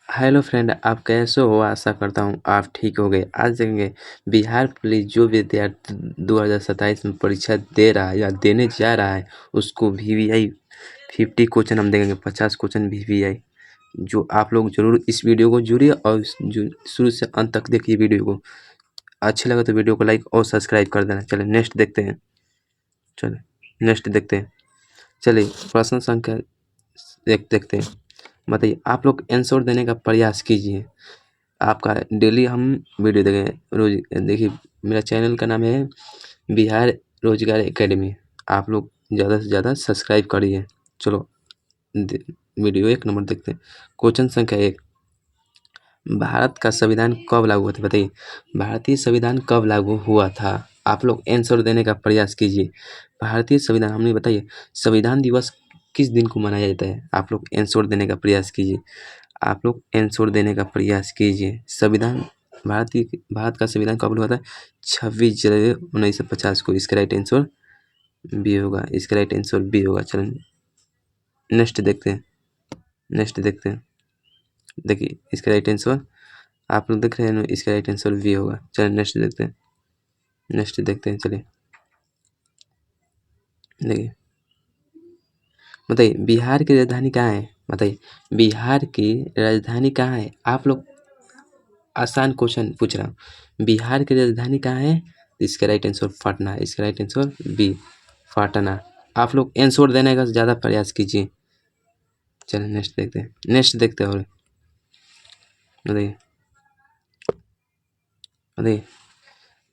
Hello friend, आप कैसे हो? आशा करता हूँ आप ठीक हो गए। आज देखेंगे बिहार पुलिस जो विद्यार्थी 2027 में परीक्षा दे रहा है या देने जा रहा है उसको VVI 50 क्वेश्चन हम देंगे, 50 क्वेश्चन VVI। जो आप लोग जरूर इस वीडियो को जुड़िए और जो शुरू से अंत तक देखिए वीडियो को। अच्छा लगा तो वीडियो को लाइक और सब्सक्राइब कर देना। चलिए नेक्स्ट देखते हैं। चलिए प्रश्न संख्या एक देखते हैं। बताइए, आप लोग आंसर देने का प्रयास कीजिए। आपका डेली हम वीडियो देखें रोज। देखिए, मेरा चैनल का नाम है बिहार रोजगार एकेडमी। आप लोग ज़्यादा से ज़्यादा सब्सक्राइब करिए। चलो वीडियो एक नंबर देखते हैं। क्वेश्चन संख्या एक, भारत का संविधान कब लागू हुआ था? बताइए, भारतीय संविधान कब लागू हुआ था? आप लोग आंसर देने का प्रयास कीजिए। भारतीय संविधान हमने बताइए संविधान दिवस किस दिन को मनाया जाता है? आप लोग आंसर देने का प्रयास कीजिए। आप लोग आंसर देने का प्रयास कीजिए। संविधान भारत का संविधान कब हुआ था? 26 जनवरी 1950 को। इसका राइट आंसर बी होगा। इसका राइट आंसर बी होगा। चलो नेक्स्ट देखते हैं। देखिए, इसका राइट आंसर आप लोग देख रहे हैं ना, इसका राइट आंसर बी होगा। चलिए नेक्स्ट देखते हैं। चलिए देखिए, बताइए बिहार की राजधानी कहाँ है? बताइए बिहार की राजधानी कहाँ है? आप लोग आसान क्वेश्चन पूछ रहा हूँ। बिहार की राजधानी कहाँ है? इसका राइट आंसर पटना है। इसका राइट आंसर बी पटना। आप लोग आंसर देने का ज़्यादा प्रयास कीजिए। चलिए नेक्स्ट देखते हैं। और बताइए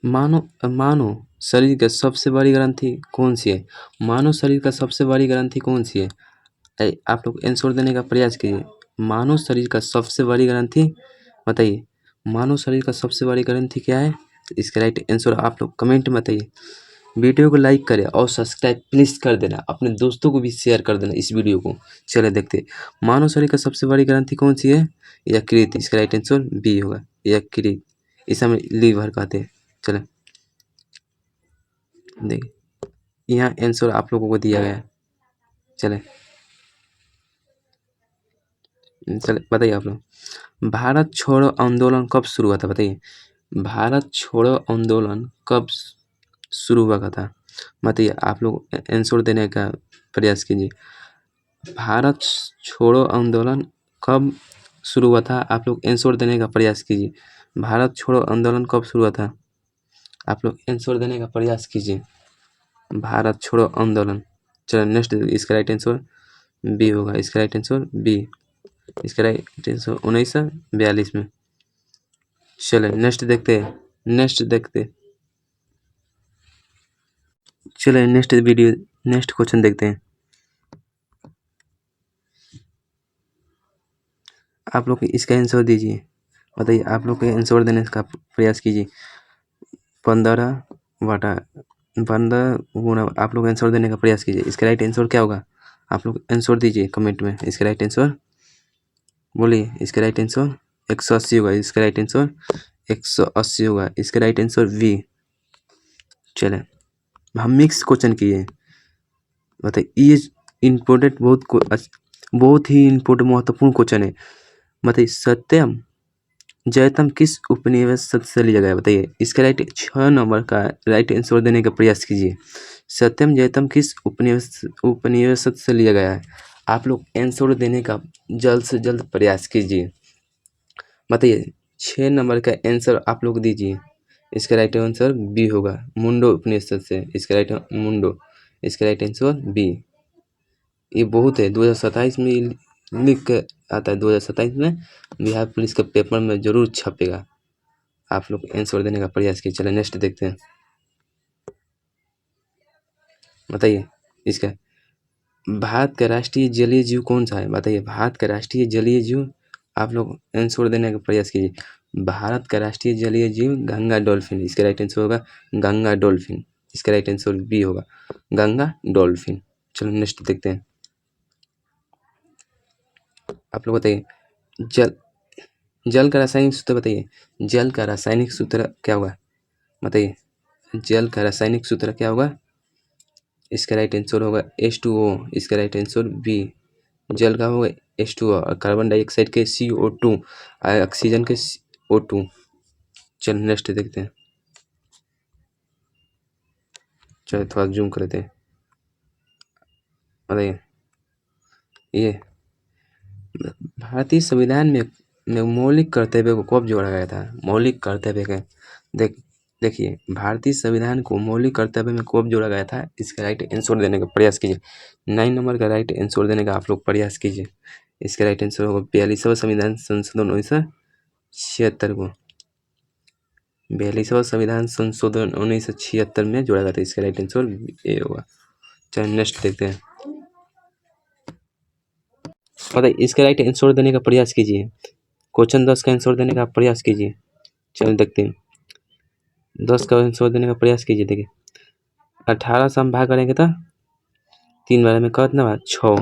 मानो शरीर का सबसे बड़ी ग्रंथि कौन सी है? मानव शरीर का सबसे बड़ी ग्रंथि कौन सी है? आप लोग आंसर देने का प्रयास कीजिए। मानव शरीर का सबसे बड़ी ग्रंथि बताइए। मानव शरीर का सबसे बड़ी ग्रंथि क्या है? इसका राइट आंसर आप लोग कमेंट में बताइए। वीडियो को लाइक करें और सब्सक्राइब प्लीज़ कर देना। अपने दोस्तों को भी शेयर कर देना इस वीडियो को। चलिए देखते हैं। मानव शरीर का सबसे बड़ी ग्रंथि कौन सी है? यकृत। इसका राइट आंसर बी होगा, यकृत। इसे हम लीवर कहते हैं। चलें देखिए, यहाँ आंसर आप लोगों को दिया गया है। चलें बताइए आप लोग, भारत छोड़ो आंदोलन कब शुरू हुआ था? बताइए भारत छोड़ो आंदोलन कब शुरू हुआ था? बताइए, आप लोग आंसर देने का प्रयास कीजिए। भारत छोड़ो आंदोलन कब शुरू हुआ था? आप लोग आंसर देने का प्रयास कीजिए। भारत छोड़ो आंदोलन कब शुरू हुआ था? आप लोग आंसर देने का प्रयास कीजिए। भारत छोड़ो आंदोलन। चलो नेक्स्ट, इसका राइट आंसर बी होगा। इसका राइट आंसर बी। इसका राइट आंसर 1942 में। चले नेक्स्ट देखते। चले नेक्स्ट क्वेश्चन देखते हैं। आप लोग इसका आंसर दीजिए। बताइए, आप लोग के आंसर देने का प्रयास कीजिए। 15 गुना आप लोग आंसर देने का प्रयास कीजिए। इसका राइट आंसर क्या होगा? आप लोग आंसर दीजिए कमेंट में। इसका राइट आंसर बोलिए। इसका राइट आंसर 180 होगा। इसका राइट आंसर 180 होगा। इसका राइट आंसर वी। चले हम मिक्स क्वेश्चन किए। बताइए, ये इम्पोर्टेंट बहुत ही इम्पोर्टेंट महत्वपूर्ण क्वेश्चन है। बताइए, सत्यम जयतम किस उपनिवेश से लिया गया? बताइए, इसका राइट 6 नंबर का राइट आंसर देने का प्रयास कीजिए। सत्यम जयतम किस उपनिवेश से लिया गया है? आप लोग आंसर देने का जल्द से जल्द प्रयास कीजिए। बताइए, 6 नंबर का आंसर आप लोग दीजिए। इसका राइट आंसर बी होगा, मुंडो उपनिवेश से। इसका राइट मुंडो। इसका राइट आंसर बी। ये बहुत है, 2027 में लिख के आता है। 2027 में बिहार पुलिस के पेपर में जरूर छपेगा। आप लोग आंसर देने का प्रयास कीजिए। चलिए नेक्स्ट देखते हैं। बताइए, इसका भारत का राष्ट्रीय जलीय जीव कौन सा है? बताइए, भारत का राष्ट्रीय जलीय जीव। आप लोग आंसर देने का प्रयास कीजिए। भारत का राष्ट्रीय जलीय जीव गंगा डॉल्फिन। इसका राइट आंसर होगा गंगा डॉल्फिन। इसका राइट आंसर बी होगा, गंगा डॉल्फिन। चलो नेक्स्ट देखते हैं। आप लोग बताइए, जल का रासायनिक सूत्र बताइए। जल का रासायनिक सूत्र क्या होगा? बताइए, जल का रासायनिक सूत्र क्या होगा? इसका राइट आंसर होगा H2O। इसका राइट आंसर बी। जल का होगा H2O और कार्बन डाइऑक्साइड के CO2, ऑक्सीजन के O2। चल नेक्स्ट देखते हैं। चलो थोड़ा जूम कर लेते हैं। बताइए ये भारतीय संविधान में मौलिक कर्तव्य को कब जोड़ा गया था? मौलिक कर्तव्य के देखिए भारतीय संविधान को मौलिक कर्तव्य में कब जोड़ा गया था, इसका राइट आंसर देने का प्रयास कीजिए। 9 नंबर का राइट आंसर देने का आप लोग प्रयास कीजिए। इसका राइट आंसर होगा 42वां संविधान संशोधन 1976 को। 42वां संविधान संशोधन 1976 में जोड़ा गया था। इसका राइट आंसर ए होगा। चलिए नेक्स्ट देखते हैं। बताइए इसका राइट आंसर देने का प्रयास कीजिए। क्वेश्चन 10 का आंसर देने का प्रयास कीजिए। चलिए देखते हैं 10 का आंसर देने का प्रयास कीजिए। देखिए 18 से हम भाग करेंगे तो 3 बार में कितना बार 6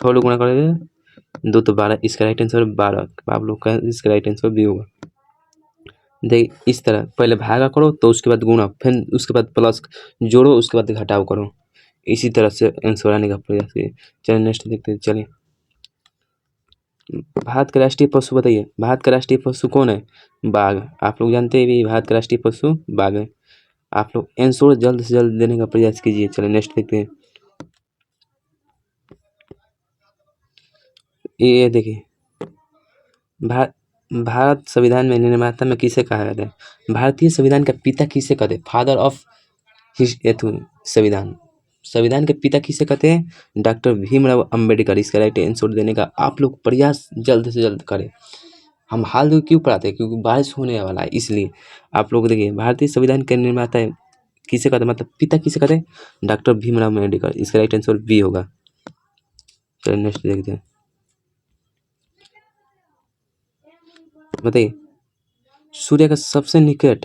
लोग गुणा करेंगे 2 तो 12। इसका राइट आंसर 12। आप लोग का इसका राइट आंसर बी होगा। देखिए इस तरह पहले भागा करो तो उसके बाद गुणा, फिर उसके बाद प्लस जोड़ो, उसके बाद घटाव करो। इसी तरह से आंसर आने का प्रयास कीजिए। चलिए नेक्स्ट देखते हैं। चलिए भारत का राष्ट्रीय पशु बताइए। भारत का राष्ट्रीय पशु कौन है? बाघ। आप लोग जानते हैं भी भारत का राष्ट्रीय पशु बाघ है। आप लोग आंसर जल्द से जल्द देने का प्रयास कीजिए। चलिए नेक्स्ट देखते हैं। ये देखिए भारत संविधान में निर्माता में किसे कहा जाता है? भारतीय संविधान का पिता किसे कहते हैं? फादर ऑफ संविधान। संविधान के पिता किसे कहते हैं? डॉक्टर भीमराव अंबेडकर। इसका राइट आंसर देने का आप लोग प्रयास जल्द से जल्द करें। हम हाल क्यों पढ़ाते हैं? क्योंकि बारिश होने वाला है, इसलिए आप लोग देखिए भारतीय संविधान के निर्माता किसे कहते हैं, मतलब पिता किसे कहते हैं? डॉक्टर भीमराव अंबेडकर। इसका राइट आंसर बी होगा। चलिए नेक्स्ट देखते हैं। बताइए सूर्य का सबसे निकट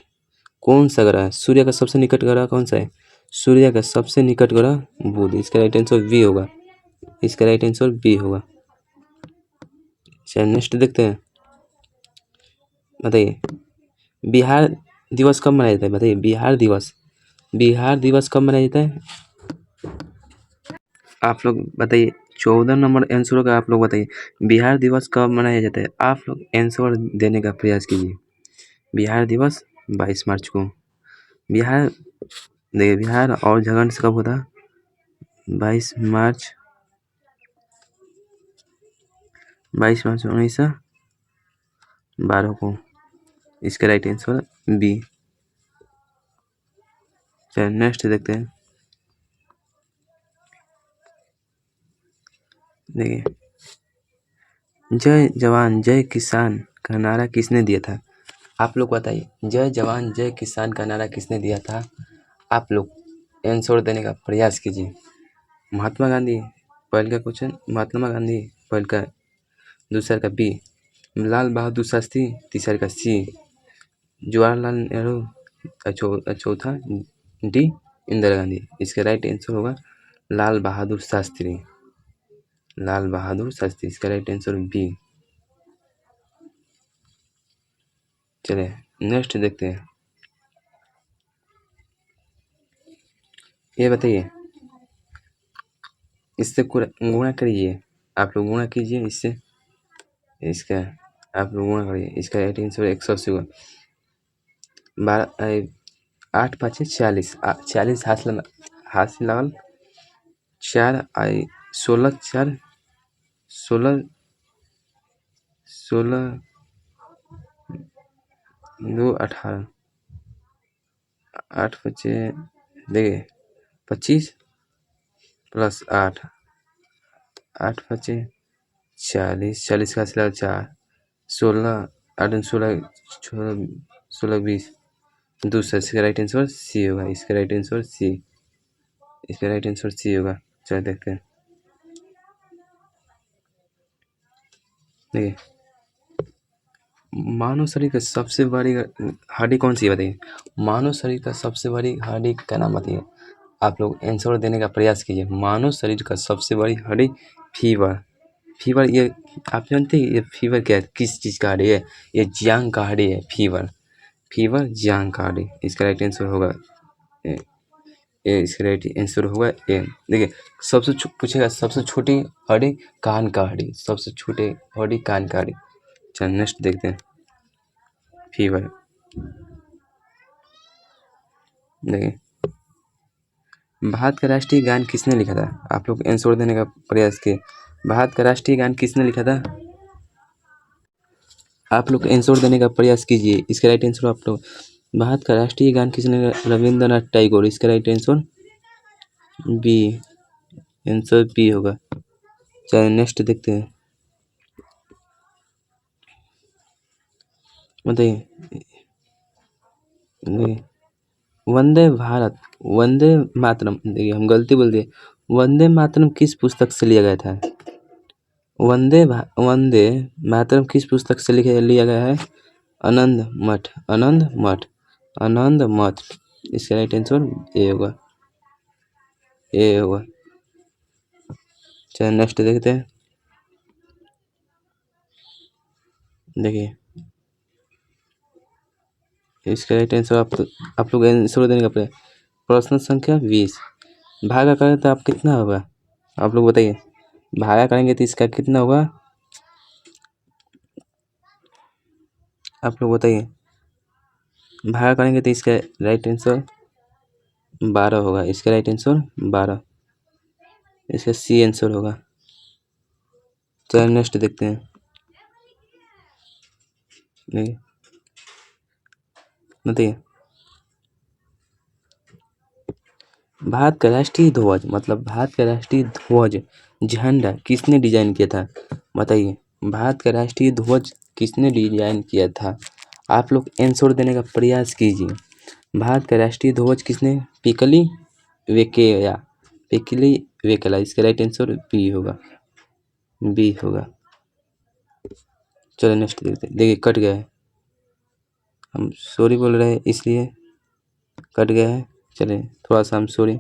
कौन सा ग्रह है? सूर्य का सबसे निकट ग्रह कौन सा है? सूर्य का सबसे निकट ग्रह बुध। इसका राइट आंसर बी होगा। इसका राइट आंसर बी होगा। चलिए नेक्स्ट देखते हैं। बताइए बिहार दिवस कब मनाया जाता है? बताइए बिहार दिवस कब मनाया जाता है? आप लोग बताइए 14 नंबर आंसर का आप लोग बताइए बिहार दिवस कब मनाया जाता है? आप लोग आंसर देने का प्रयास कीजिए। बिहार दिवस 22 मार्च को। बिहार देखिए बिहार और झारखंड कब होता है? 22 मार्च 1912 को। इसका राइट आंसर बी। चलिए नेक्स्ट देखते हैं। देखिए जय जवान जय किसान का नारा किसने दिया था? आप लोग बताइए जय जवान जय किसान का नारा किसने दिया था? आप लोग आंसर देने का प्रयास कीजिए। महात्मा गांधी पहले का क्वेश्चन, महात्मा गांधी पहले का, दूसरा का बी, लाल बहादुर शास्त्री तीसरा का सी, जवाहरलाल नेहरू चौथा डी, इंदिरा गांधी। इसका राइट आंसर होगा लाल बहादुर शास्त्री। लाल बहादुर शास्त्री। इसका राइट आंसर बी। चलिए नेक्स्ट देखते हैं। ये बताइए इससे गुणा करिए। आप लोग गुणा कीजिए इससे, इसका आप लोग गुणा करिए। इसका राइट आंसर 180 होगा। 8 5 40 40 हाथ से लगल 4 16 4 16 16 2 18 8 5 देखिए 25 प्लस 8 8 5 40 40 का हाथ से लगल 4 16 8 16 16 20 दूसरा। इसका राइट आंसर सी होगा। इसका राइट आंसर सी। इसका राइट आंसर सी होगा। चलिए देखते हैं। देखिए मानव शरीर का सबसे बड़ी हड्डी कौन सी है? बताइए मानव शरीर का सबसे बड़ी हड्डी का नाम बताइए। आप लोग आंसर देने का प्रयास कीजिए। मानव शरीर का सबसे बड़ी हड्डी फीवर। फीवर ये आप जानते हैं ये फीवर क्या है, किस चीज़ का हड्डी है? ये जांग का हड्डी है। फीवर जांग का हड्डी। इसका राइट आंसर होगा ए, इसका राइट आंसर होगा ए। देखिए सबसे पूछेगा सबसे छोटी हड्डी कान का हड्डी, सबसे छोटे हड्डी कान का हड्डी। चल नेक्स्ट देखते हैं फीवर। देखिए भारत का राष्ट्रीय गान किसने लिखा था? आप लोग आंसर देने का प्रयास किए। भारत का राष्ट्रीय गान किसने लिखा था? आप लोग आंसर देने का प्रयास कीजिए। इसका राइट आंसर आप लोग, भारत का राष्ट्रीय गान किसने लिखा? रविंद्रनाथ टैगोर। इसका right answer B, answer B होगा। चलिए नेक्स्ट देखते हैं। बताइए वंदे भारत, वंदे मातरम, देखिए हम गलती बोल दिए। वंदे मातरम किस पुस्तक से लिया गया था? वंदे मातरम किस पुस्तक से लिया गया है? आनंद मठ, आनंद मठ, आनंद मठ। इसका राइट आंसर ए होगा, ए होगा। चलिए नेक्स्ट देखते हैं। देखिए इसका राइट आंसर आप लोग आंसर देने का प्रयास। प्रश्न संख्या 20 भागा करें तो आप कितना होगा? आप लोग बताइए, भागा करेंगे तो इसका कितना होगा? आप लोग बताइए, भागा करेंगे तो इसका राइट आंसर 12 होगा। इसका राइट आंसर 12, इसका सी आंसर होगा। चलिए नेक्स्ट देखते हैं। देखिए बताइए भारत का राष्ट्रीय ध्वज, मतलब भारत का राष्ट्रीय ध्वज झंडा किसने डिजाइन किया था? बताइए भारत का राष्ट्रीय ध्वज किसने डिजाइन किया था? आप लोग आंसर देने का प्रयास कीजिए। भारत का राष्ट्रीय ध्वज किसने? पिकली वेकेया, पिकली वेकेला। इसका राइट आंसर बी होगा, बी होगा। चलो नेक्स्ट देखते हैं। देखिए कट गया है, हम सॉरी बोल रहे हैं इसलिए कट गया है। चलिए थोड़ा सा हम सॉरी।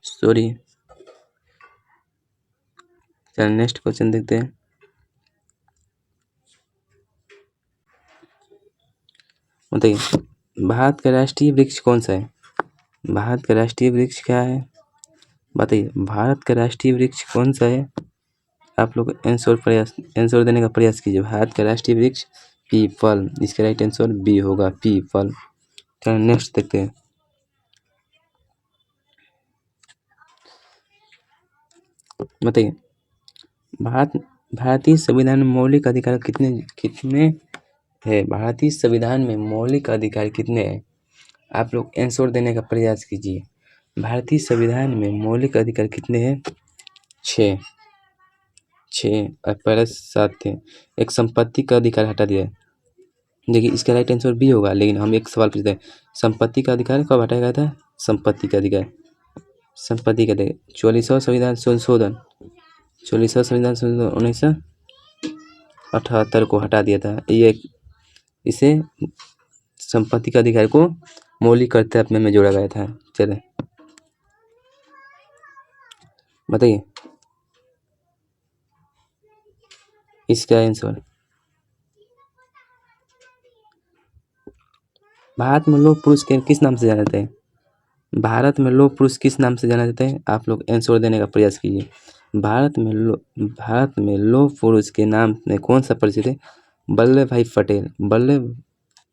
सॉरी। चलिए नेक्स्ट क्वेश्चन देखते हैं। बताइए भारत का राष्ट्रीय वृक्ष कौन सा है? भारत का राष्ट्रीय वृक्ष क्या है? बताइए भारत का राष्ट्रीय वृक्ष कौन सा है? आप लोग आंसर देने का प्रयास कीजिए। भारत का राष्ट्रीय वृक्ष पीपल। इसका राइट आंसर बी होगा, पीपल। चलिए नेक्स्ट देखते हैं। बताइए भारतीय संविधान में मौलिक अधिकार कितने कितने है? भारतीय संविधान में मौलिक अधिकार कितने हैं? आप लोग आंसर देने का प्रयास कीजिए। भारतीय संविधान में मौलिक अधिकार कितने हैं? 6 और पहले 7 थे। एक संपत्ति का अधिकार हटा दिया है। देखिए इसका राइट आंसर बी होगा, लेकिन हम एक सवाल पूछते हैं, संपत्ति का अधिकार कब हटाया गया था? संपत्ति का अधिकार, संपत्ति का अधिकार 44वां संविधान संशोधन, 44वां संविधान संशोधन 1978 को हटा दिया था। ये इसे संपत्ति का अधिकार को मौलिक कर्तव्य में जोड़ा गया था। चले बताइए इसका आंसर। भारत में लौह पुरुष के किस नाम से जाना जाता है? भारत में लौह पुरुष किस नाम से जाना जाता है? आप लोग आंसर देने का प्रयास कीजिए। भारत में लौह पुरुष के नाम में कौन सा परिचित है? वल्लभ भाई पटेल,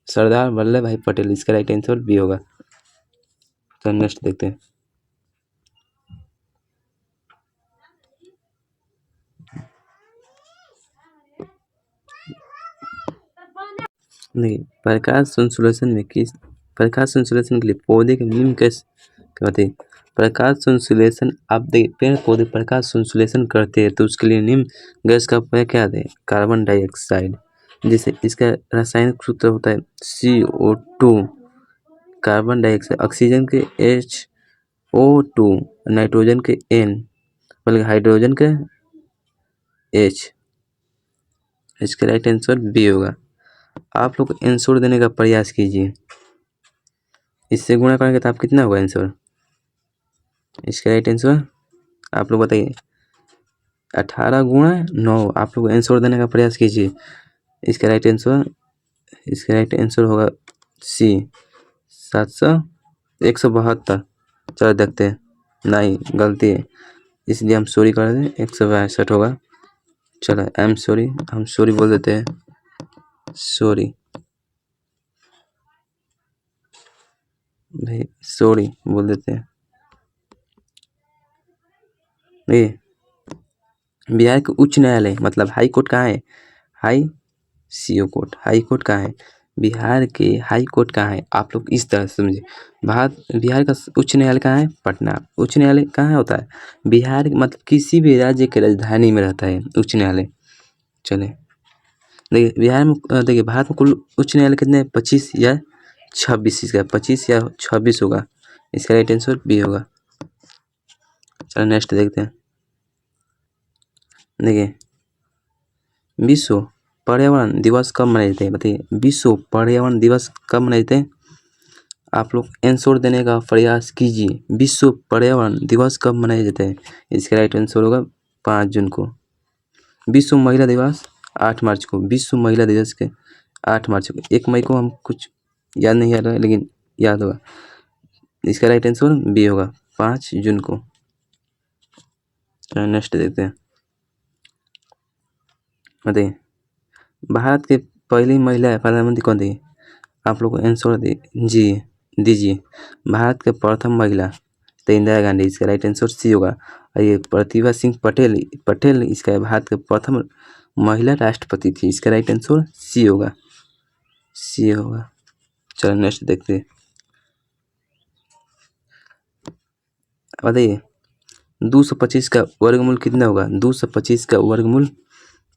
सरदार वल्लभ भाई पटेल। इसका राइट आंसर बी होगा। तो नेक्स्ट देखते हैं। नहीं, प्रकाश संश्लेषण के लिए पौधे के निम्न कैसे बताइए? प्रकाश संश्लेषण, आप देखिए पेड़ पौधे प्रकाश संश्लेषण करते हैं तो उसके लिए निम्न गैस का प्रयोग क्या है? Carbon dioxide. जैसे इसका रासायनिक सूत्र होता है CO2, कार्बन डाइऑक्साइड, ऑक्सीजन के HO2, नाइट्रोजन के N, बल्कि हाइड्रोजन के H। इसका राइट आंसर बी होगा। आप लोग आंसर देने का प्रयास कीजिए। इससे गुणा करेंगे तो आप कितना होगा आंसर? इसका राइट आंसर आप लोग बताइए। 18 × 9। आप लोग आंसर देने का प्रयास कीजिए। इसका राइट आंसर इसका राइट आंसर होगा सी 172। चलो देखते हैं। नहीं, गलती है, इसलिए हम सॉरी कर दें। 162 होगा। चलो आई एम सॉरी, हम सॉरी बोल देते हैं। सॉरी भाई, सॉरी बोल देते हैं। ये बिहार के उच्च न्यायालय मतलब हाई कोर्ट कहाँ है? High CO court. High court कहाँ है? बिहार के हाई कोर्ट कहाँ है? आप लोग इस तरह से समझिए। बिहार का उच्च न्यायालय कहाँ है? पटना। उच्च न्यायालय कहाँ होता है? बिहार मतलब किसी भी राज्य के राजधानी में रहता है उच्च न्यायालय। चले देखिए, बिहार में देखिए, भारत में कुल उच्च न्यायालय कितने? 25 या 26। इसका 25 या 26 होगा। इसका राइट आंसर बी होगा। चलो नेक्स्ट देखते हैं। देखिए, विश्व पर्यावरण दिवस कब मनाए जाते हैं? बताइए, विश्व पर्यावरण दिवस कब मनाए जाते हैं? आप लोग आंसर देने का प्रयास कीजिए। विश्व पर्यावरण दिवस कब मनाए जाते हैं? इसका राइट आंसर होगा 5 जून को। विश्व महिला दिवस 8 मार्च को। विश्व महिला दिवस के 8 मार्च को। 1 मई को हम कुछ याद नहीं आ रहा है, लेकिन याद होगा। इसका राइट आंसर बी होगा, 5 जून को। नेक्स्ट देखते हैं। बताइए, भारत के पहली महिला प्रधानमंत्री कौन थी? आप लोग को आंसर दीजिए। भारत के प्रथम महिला तो इंदिरा गांधी। इसका राइट आंसर सी होगा। और ये प्रतिभा सिंह पटेल इसका भारत के प्रथम महिला राष्ट्रपति थी। इसका राइट आंसर सी होगा। चलो नेक्स्ट देखते हैं। बताइए, 225 का वर्गमूल कितना होगा? 225 का वर्गमूल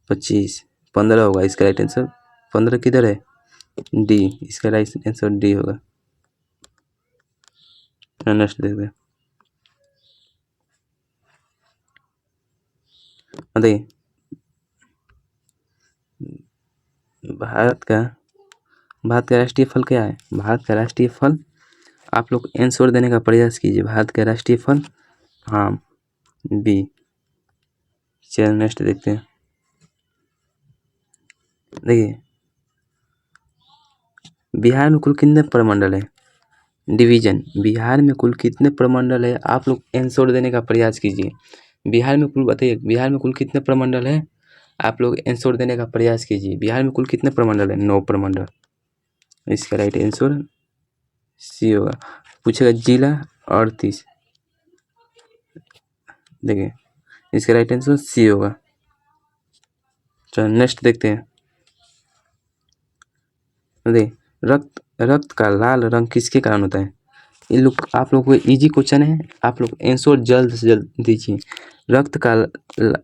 25 15 होगा। इसका राइट आंसर 15 किधर है? डी। इसका राइट आंसर डी होगा। नेक्स्ट देखते हैं। बताइए, भारत का राष्ट्रीय फल क्या है? भारत का राष्ट्रीय फल, आप लोग आंसर देने का प्रयास कीजिए। भारत का राष्ट्रीय फल आम, बी। चलिए नेक्स्ट देखते हैं। देखिए, बिहार में कुल कितने प्रमंडल है? डिवीजन। बिहार में कुल कितने प्रमंडल है? आप लोग आंसर देने का प्रयास कीजिए। बिहार में कुल बताइए, बिहार में कुल कितने प्रमंडल है? आप लोग आंसर देने का प्रयास कीजिए। बिहार में कुल कितने प्रमंडल है? 9 प्रमंडल। इसका राइट आंसर सी होगा। पूछेगा जिला 38। देखिए, इसका राइट आंसर सी होगा। चलो नेक्स्ट देखते हैं। देखिए, रक्त का लाल रंग किसके कारण होता है? ये लोग आप लोग को इजी क्वेश्चन है। आप लोग आंसर जल्द से जल्द दीजिए। रक्त का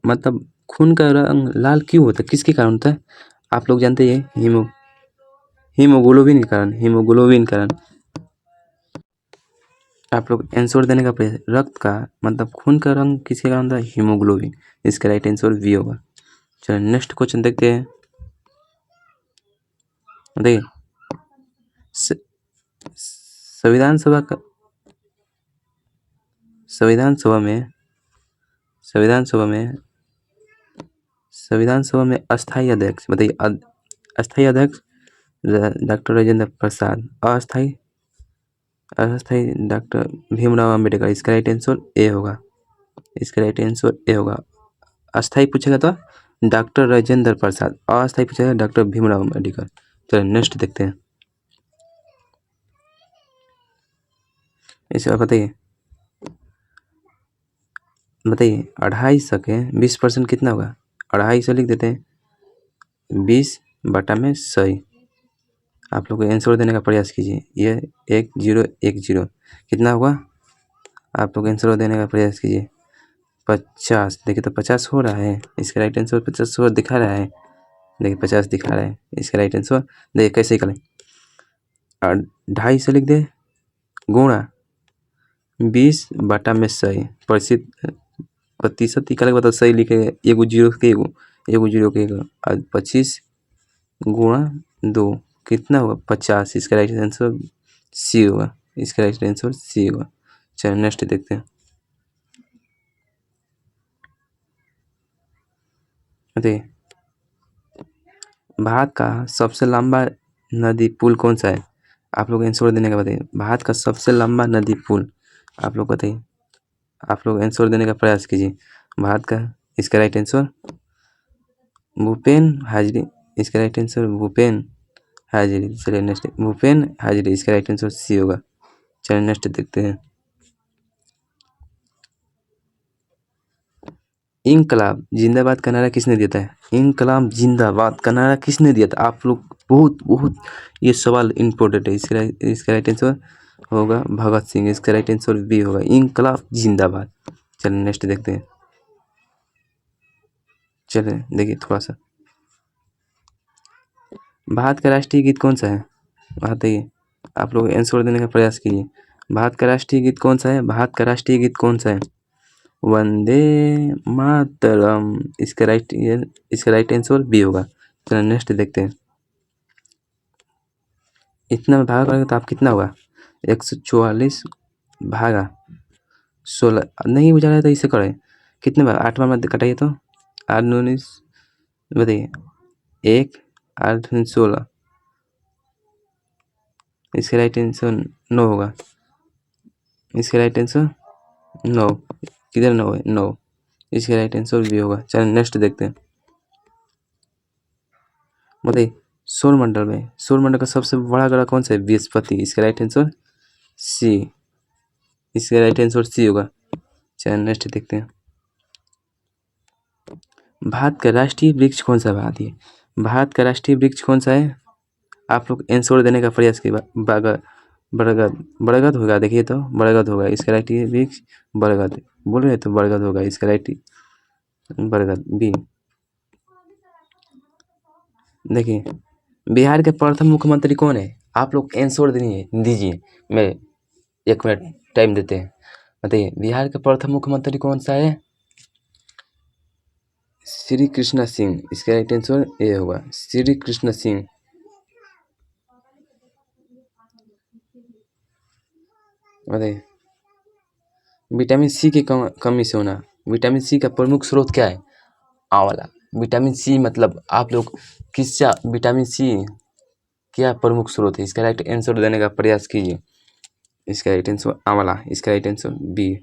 मतलब खून का रंग लाल क्यों होता है? किसके कारण होता है? आप लोग जानते हैं, हीमोग्लोबिन के कारण। हीमोग्लोबिन कारण। आप लोग आंसर देने का प्रयास। रक्त का मतलब खून का रंग किसके कारण होता है? हीमोग्लोबिन। इसका राइट आंसर वी होगा। चलो नेक्स्ट क्वेश्चन देखते हैं। देखिए, संविधान सभा में अस्थाई अध्यक्ष बताइए। अस्थाई अध्यक्ष डॉक्टर राजेंद्र प्रसाद। अस्थाई डॉक्टर भीमराव अम्बेडकर। इसका राइट आंसर ए होगा। अस्थाई पूछेगा तो डॉक्टर राजेंद्र प्रसाद। अस्थाई पूछेगा डॉक्टर भीमराव अम्बेडकर। चलो नेक्स्ट देखते हैं। इसे बताइए 250 के 20% कितना होगा? 250 लिख देते हैं, 20/100। आप लोग को आंसर देने का प्रयास कीजिए। ये 1010 कितना होगा? आप लोग आंसर देने का प्रयास कीजिए। 50। देखिए तो 50 हो रहा है। इसका राइट आंसर 50 हो दिखा रहा है। देखिए 50 दिखा रहा है। इसका राइट आंसर देखिए कैसे करें। 250 लिख दे गुणा 20/100 प्रतिशत निकाले के बाद सही लिखेगा। एगो जीरो के एगो 25 गुणा 2 कितना होगा? 50। इसका राइट आंसर सी होगा। चलो नेक्स्ट देखते हैं। देखिए, भारत का सबसे लंबा नदी पुल कौन सा है? आप लोग आंसर देने का बताइए। भारत का सबसे लंबा नदी पुल आप लोग बताइए। आप लोग आंसर देने का प्रयास कीजिए। भारत का, इसका राइट आंसर भूपेन हाजरी। इसका राइट आंसर भूपेन हाजरी। चलिए नेक्स्ट, भूपेन हाजरी। इसका राइट आंसर सी होगा। चलिए नेक्स्ट देखते हैं। इनकलाब जिंदाबाद का नारा किसने दिया था? इनकलाब जिंदाबाद का नारा किसने दिया था? आप लोग बहुत ये सवाल इम्पोर्टेंट है। इसका राइट आंसर होगा भगत सिंह। इसका राइट आंसर बी होगा, इनकलाब जिंदाबाद। चलिए नेक्स्ट देखते हैं। चलिए देखिए थोड़ा सा, भारत का राष्ट्रीय गीत कौन सा है? बताइए। आप लोग आंसर देने का प्रयास कीजिए। भारत का राष्ट्रीय गीत कौन सा है? भारत का राष्ट्रीय गीत कौन सा है? वंदे मातरम। इसका राइट आंसर बी होगा। चलिए नेक्स्ट देखते हैं। इतना में भागा करेंगे तो आप कितना होगा? 144 भागा 16। नहीं बुझा रहा है तो इसे करें। कितने बार? 8 बार मत कटाइए तो 8 9 19 बताइए। 1 8 16। इसका राइट आंसर 9 होगा। इसका राइट आंसर 9। किधर 9 है? 9। इसका राइट आंसर भी होगा। चलिए नेक्स्ट देखते हैं। बताइए, सौरमंडल का सबसे बड़ा ग्रह कौन सा है? बृहस्पति। इसका राइट आंसर सी। इसका राइट आंसर सी होगा। चलिए नेक्स्ट देखते हैं। भारत का राष्ट्रीय वृक्ष कौन सा है? भारत का राष्ट्रीय वृक्ष कौन सा है? आप लोग आंसर देने का प्रयास कीजिए। बरगद होगा। देखिए तो बरगद होगा। इसका राइट वृक्ष बरगद बोल रहे तो बरगद होगा। इसका राइट बरगद बी। देखिए, बिहार के प्रथम मुख्यमंत्री कौन है? आप लोग आंसर दीजिए। मैं 1 मिनट टाइम देते हैं। बताइए, बिहार के प्रथम मुख्यमंत्री कौन सा है? श्री कृष्णा सिंह। इसका राइट आंसर ए होगा, श्री कृष्णा सिंह। बताइए, विटामिन सी की कमी से होना। विटामिन सी का प्रमुख स्रोत क्या है? आंवला। विटामिन सी मतलब आप लोग किसका विटामिन सी क्या प्रमुख स्रोत है? इसका राइट आंसर देने का प्रयास कीजिए। इसका राइट आंसर आंवला। इसका राइट आंसर बी।